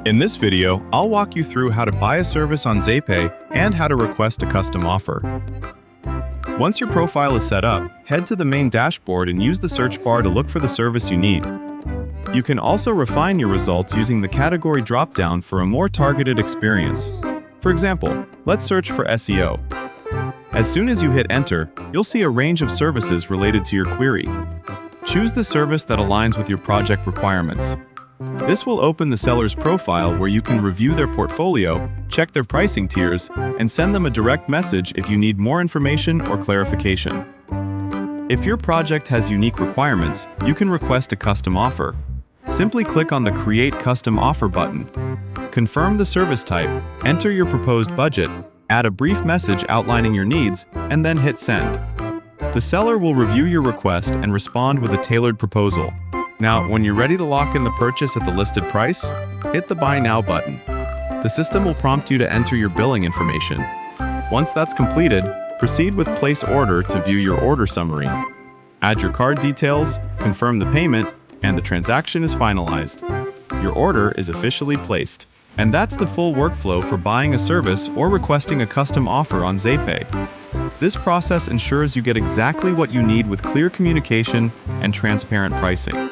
In this video, I'll walk you through how to buy a service on Zapaey and how to request a custom offer. Once your profile is set up, head to the main dashboard and use the search bar to look for the service you need. You can also refine your results using the category drop-down for a more targeted experience. For example, let's search for SEO. As soon as you hit enter, you'll see a range of services related to your query. Choose the service that aligns with your project requirements. This will open the seller's profile where you can review their portfolio, check their pricing tiers, and send them a direct message if you need more information or clarification. If your project has unique requirements, you can request a custom offer. Simply click on the Create Custom Offer button. Confirm the service type, enter your proposed budget, add a brief message outlining your needs, and then hit Send. The seller will review your request and respond with a tailored proposal. Now, when you're ready to lock in the purchase at the listed price, hit the Buy Now button. The system will prompt you to enter your billing information. Once that's completed, proceed with Place Order to view your order summary. Add your card details, confirm the payment, and the transaction is finalized. Your order is officially placed. And that's the full workflow for buying a service or requesting a custom offer on Zapaey. This process ensures you get exactly what you need with clear communication and transparent pricing.